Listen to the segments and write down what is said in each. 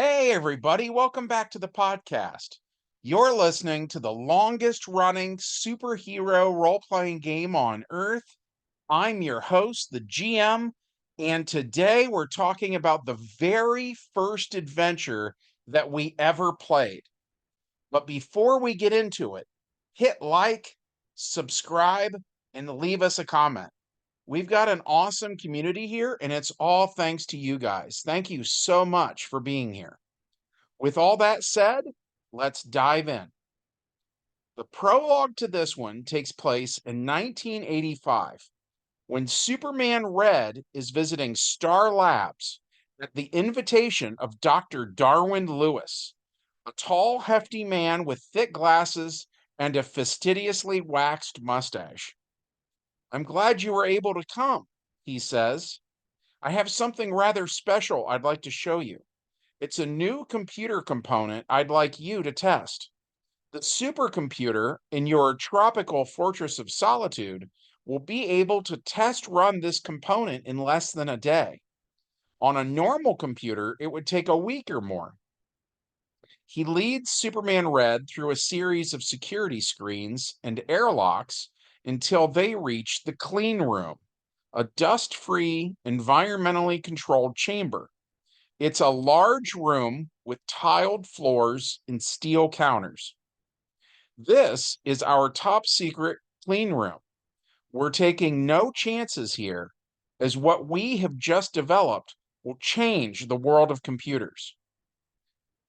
Hey, everybody, welcome back to the podcast. You're listening to the longest running superhero role playing game on Earth. I'm your host, the GM, and today we're talking about the very first adventure that we ever played. But before we get into it, hit like, subscribe, and leave us a comment. We've got an awesome community here, and it's all thanks to you guys. Thank you so much for being here. With all that said, let's dive in. The prologue to this one takes place in 1985 when Superman Red is visiting Star Labs at the invitation of Dr. Darwin Lewis, a tall, hefty man with thick glasses and a fastidiously waxed mustache. "I'm glad you were able to come," he says. "I have something rather special I'd like to show you. It's a new computer component I'd like you to test. The supercomputer in your tropical fortress of solitude will be able to test run this component in less than a day. On a normal computer, it would take a week or more." He leads Superman Red through a series of security screens and airlocks until they reach the clean room, a dust free, environmentally controlled chamber. It's a large room with tiled floors and steel counters. "This is our top secret clean room. We're taking no chances here, as what we have just developed will change the world of computers."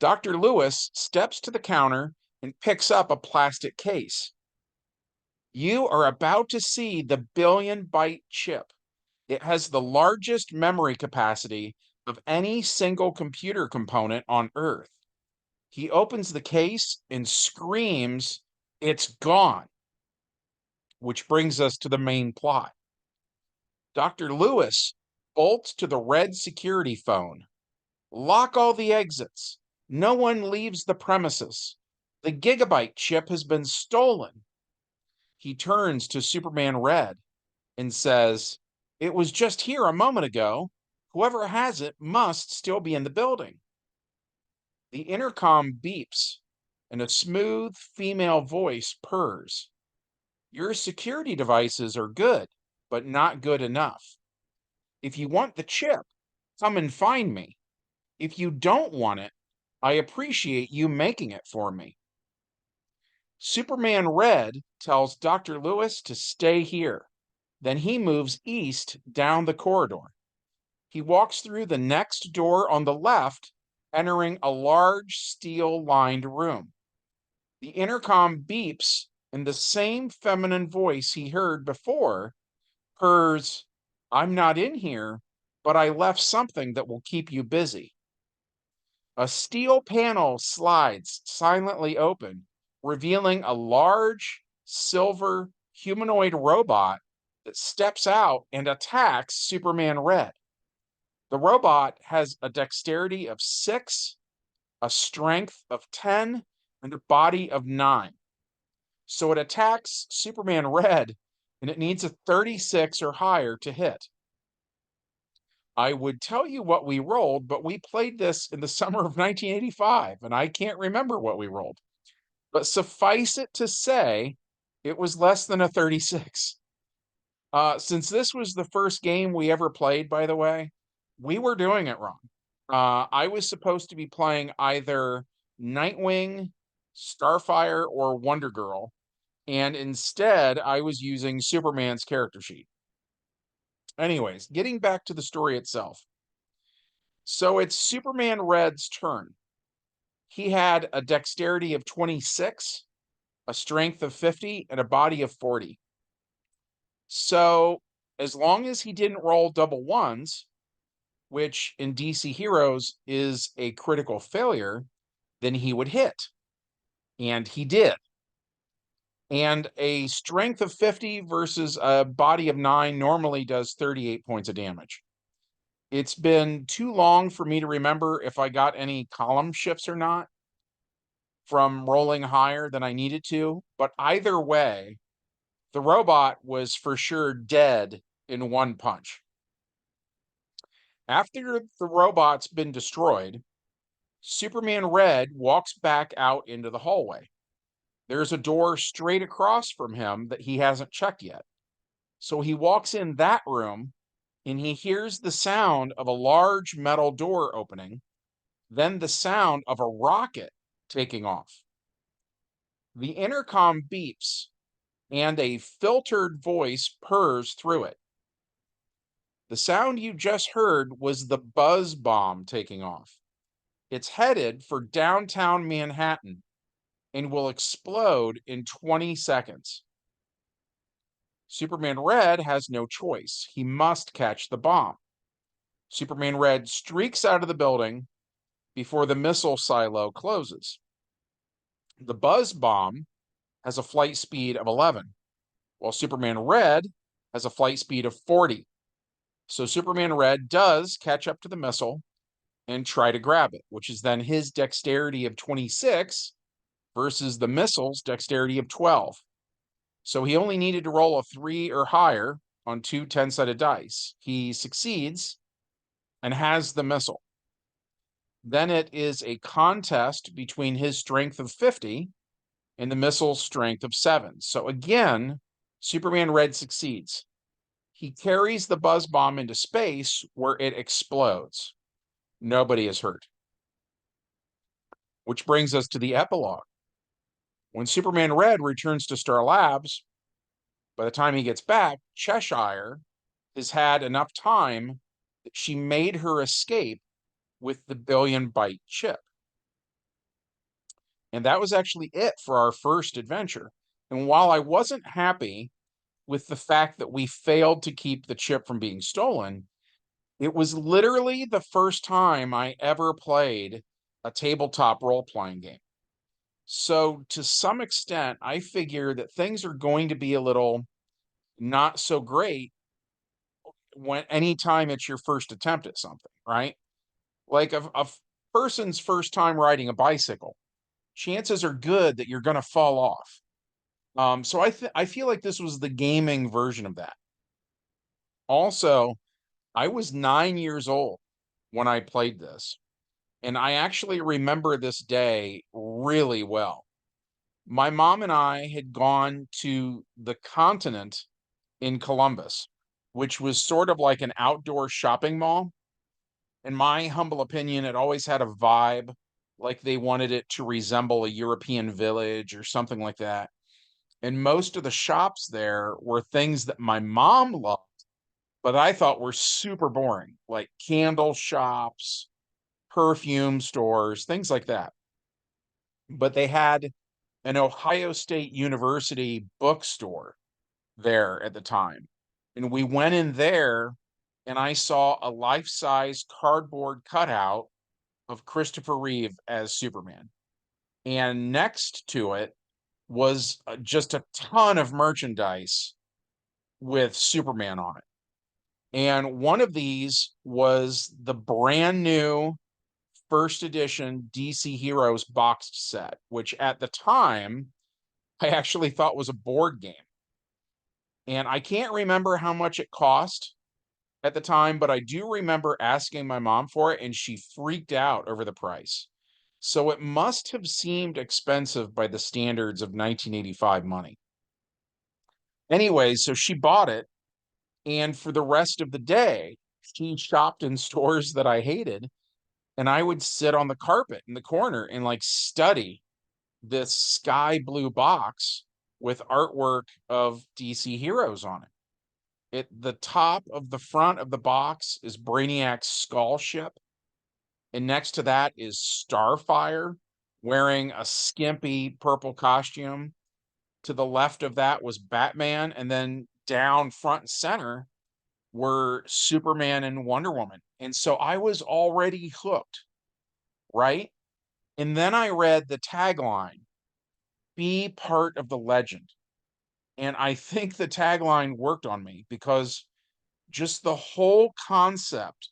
Dr. Lewis steps to the counter and picks up a plastic case. "You are about to see the billion byte chip. It has the largest memory capacity of any single computer component on Earth." He opens the case and screams, "It's gone," which brings us to the main plot. Dr. Lewis bolts to the red security phone. "Lock all the exits. No one leaves the premises. The gigabyte chip has been stolen." He turns to Superman Red and says, "It was just here a moment ago. Whoever has it must still be in the building." The intercom beeps, and a smooth female voice purrs. "Your security devices are good, but not good enough. If you want the chip, come and find me. If you don't want it, I appreciate you making it for me." Superman Red tells Dr. Lewis to stay here. Then he moves east down the corridor. He walks through the next door on the left, entering a large steel lined room. The intercom beeps, and the same feminine voice he heard before purrs, "I'm not in here, but I left something that will keep you busy." A steel panel slides silently open, revealing a large silver humanoid robot that steps out and attacks Superman Red. The robot has a dexterity of 6, a strength of 10, and a body of 9. So it attacks Superman Red, and it needs a 36 or higher to hit. I would tell you what we rolled, but we played this in the summer of 1985, and I can't remember what we rolled. But suffice it to say, it was less than a 36. Since this was the first game we ever played, by the way, we were doing it wrong. I was supposed to be playing either Nightwing, Starfire, or Wonder Girl, and instead I was using Superman's character sheet. Anyways, getting back to the story itself. So it's Superman Red's turn. He had a dexterity of 26, a strength of 50, and a body of 40. So as long as he didn't roll double ones, which in DC Heroes is a critical failure, then he would hit. And he did. And a strength of 50 versus a body of 9 normally does 38 points of damage. It's been too long for me to remember if I got any column shifts or not from rolling higher than I needed to, but either way, the robot was for sure dead in one punch. After the robot's been destroyed, Superman Red walks back out into the hallway. There's a door straight across from him that he hasn't checked yet. So he walks in that room and he hears the sound of a large metal door opening, then the sound of a rocket taking off. The intercom beeps and a filtered voice purrs through it. The sound you just heard was the buzz bomb taking off. It's headed for downtown Manhattan and will explode in 20 seconds. Superman Red has no choice. He must catch the bomb. Superman Red streaks out of the building before the missile silo closes. The buzz bomb has a flight speed of 11, while Superman Red has a flight speed of 40. So Superman Red does catch up to the missile and try to grab it, which is then his dexterity of 26 versus the missile's dexterity of 12. So he only needed to roll a 3 or higher on two 10-sided dice. He succeeds and has the missile. Then it is a contest between his strength of 50 and the missile's strength of 7. So again, Superman Red succeeds. He carries the buzz bomb into space where it explodes. Nobody is hurt. Which brings us to the epilogue. When Superman Red returns to Star Labs, by the time he gets back, Cheshire has had enough time that she made her escape with the billion byte chip. And that was actually it for our first adventure. And while I wasn't happy with the fact that we failed to keep the chip from being stolen, it was literally the first time I ever played a tabletop role-playing game. So to some extent, I figure that things are going to be a little not so great when anytime it's your first attempt at something, right? Like a person's first time riding a bicycle, chances are good that you're going to fall off. So I feel like this was the gaming version of that. Also, I was 9 years old when I played this, and I actually remember this day really well. My mom and I had gone to the Continent in Columbus, which was sort of like an outdoor shopping mall. In my humble opinion, it always had a vibe like they wanted it to resemble a European village or something like that. And most of the shops there were things that my mom loved, but I thought were super boring, like candle shops, perfume stores, things like that. But they had an Ohio State University bookstore there at the time. And we went in there and I saw a life-size cardboard cutout of Christopher Reeve as Superman. And next to it was just a ton of merchandise with Superman on it. And one of these was the brand new first edition DC Heroes boxed set, which at the time I actually thought was a board game. And I can't remember how much it cost at the time, but I do remember asking my mom for it and she freaked out over the price. So it must have seemed expensive by the standards of 1985 money. Anyway, so she bought it, and for the rest of the day, she shopped in stores that I hated, and I would sit on the carpet in the corner and like study this sky blue box with artwork of DC heroes on it. The top of the front of the box is Brainiac's skull ship, and next to that is Starfire wearing a skimpy purple costume. To the left of that was Batman, and then down front and center were Superman and Wonder Woman. And so I was already hooked, right? And then I read the tagline, "Be part of the legend." And I think the tagline worked on me because just the whole concept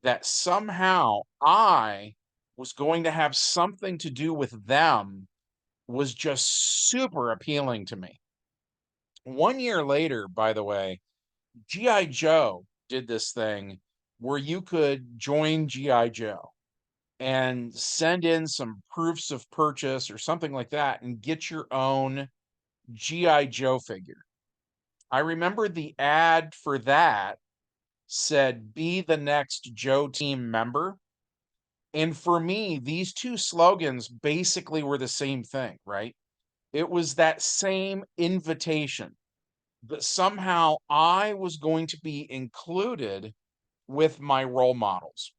that somehow I was going to have something to do with them was just super appealing to me. 1 year later, by the way, G.I. Joe did this thing where you could join G.I. Joe. and send in some proofs of purchase or something like that and get your own GI Joe figure. I remember the ad for that said, "Be the next Joe team member." And for me, these two slogans basically were the same thing, right? It was that same invitation that somehow I was going to be included with my role models.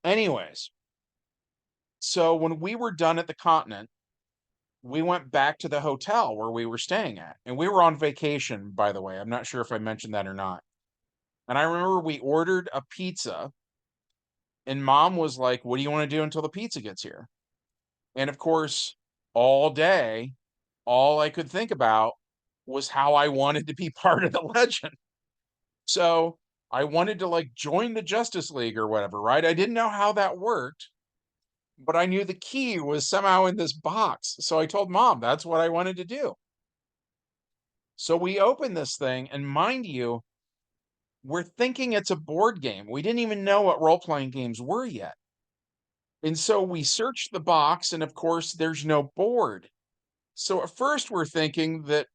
Anyways, so when we were done at the Continent, we went back to the hotel where we were staying at. And we were on vacation, by the way. I'm not sure if I mentioned that or not. And I remember we ordered a pizza, and mom was like, "What do you want to do until the pizza gets here?" And of course, all day, all I could think about was how I wanted to be part of the legend. So I wanted to like join the Justice League or whatever, right? I didn't know how that worked, but I knew the key was somehow in this box. So I told mom that's what I wanted to do. So we opened this thing, and mind you, we're thinking it's a board game. We didn't even know what role playing games were yet. And so we searched the box, and of course, there's no board. So at first, we're thinking that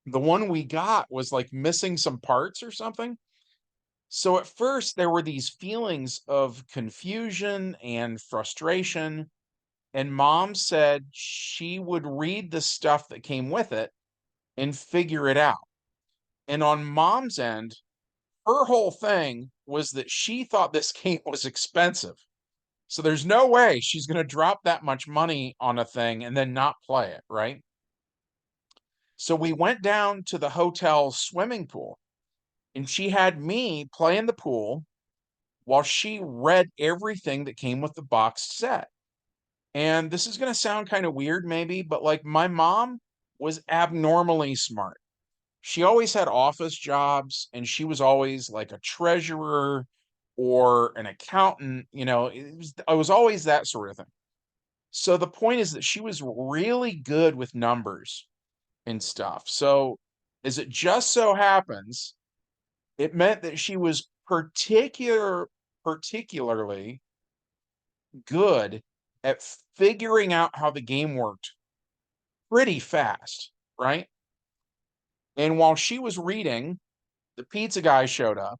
the one we got was like missing some parts or something. So at first, there were these feelings of confusion and frustration. And mom said she would read the stuff that came with it and figure it out. And on mom's end, her whole thing was that she thought this game was expensive. So there's no way she's going to drop that much money on a thing and then not play it, right? So we went down to the hotel swimming pool, and she had me play in the pool while she read everything that came with the boxed set. And this is going to sound kind of weird, maybe, but like my mom was abnormally smart. She always had office jobs, and she was always like a treasurer or an accountant. I was always that sort of thing. So the point is that she was really good with numbers and stuff. So as it just so happens, it meant that she was particularly good at figuring out how the game worked pretty fast, right? And while she was reading, the pizza guy showed up.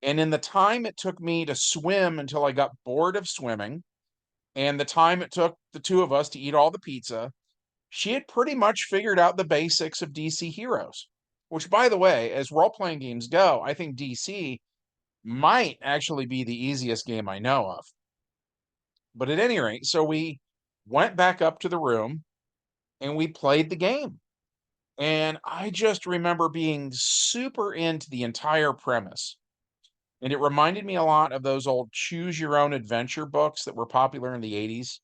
And in the time it took me to swim until I got bored of swimming, and the time it took the two of us to eat all the pizza, she had pretty much figured out the basics of DC Heroes. Which, by the way, as role playing games go, I think DC might actually be the easiest game I know of. But at any rate, so we went back up to the room and we played the game. And I just remember being super into the entire premise. And it reminded me a lot of those old choose your own adventure books that were popular in the 80s.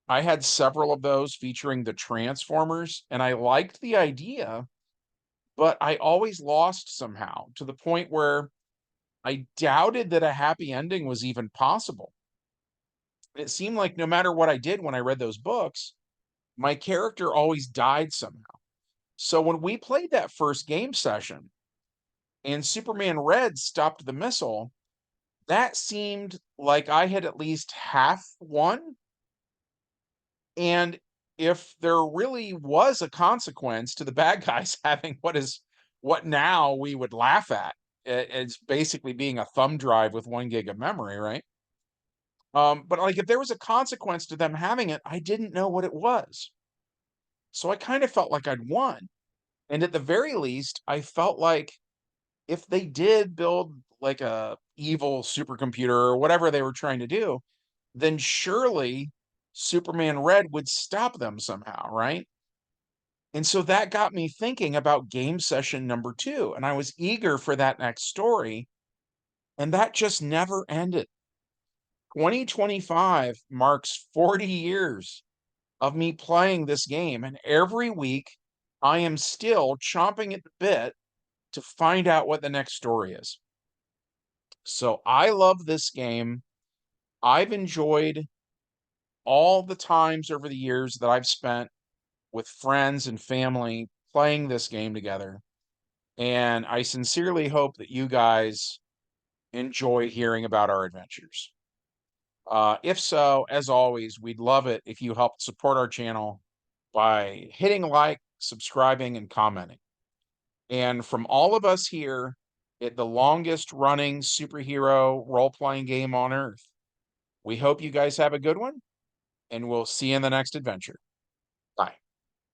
I had several of those featuring the Transformers, and I liked the idea, but I always lost somehow to the point where I doubted that a happy ending was even possible. It seemed like no matter what I did when I read those books, my character always died somehow. So when we played that first game session and Superman Red stopped the missile, that seemed like I had at least half won. And if there really was a consequence to the bad guys having what now we would laugh at, it's basically being a thumb drive with 1 gig of memory, right? But like if there was a consequence to them having it, I didn't know what it was. So I kind of felt like I'd won. And at the very least, I felt like if they did build like a evil supercomputer or whatever they were trying to do, then surely Superman Red would stop them somehow, right? And so that got me thinking about game session number 2, and I was eager for that next story, and that just never ended. 2025 marks 40 years of me playing this game, and every week I am still chomping at the bit to find out what the next story is. So I love this game. I've enjoyed all the times over the years that I've spent with friends and family playing this game together. And I sincerely hope that you guys enjoy hearing about our adventures. If so, as always, we'd love it if you help support our channel by hitting like, subscribing, and commenting. And from all of us here at the longest running superhero role playing game on earth, we hope you guys have a good one, and we'll see you in the next adventure.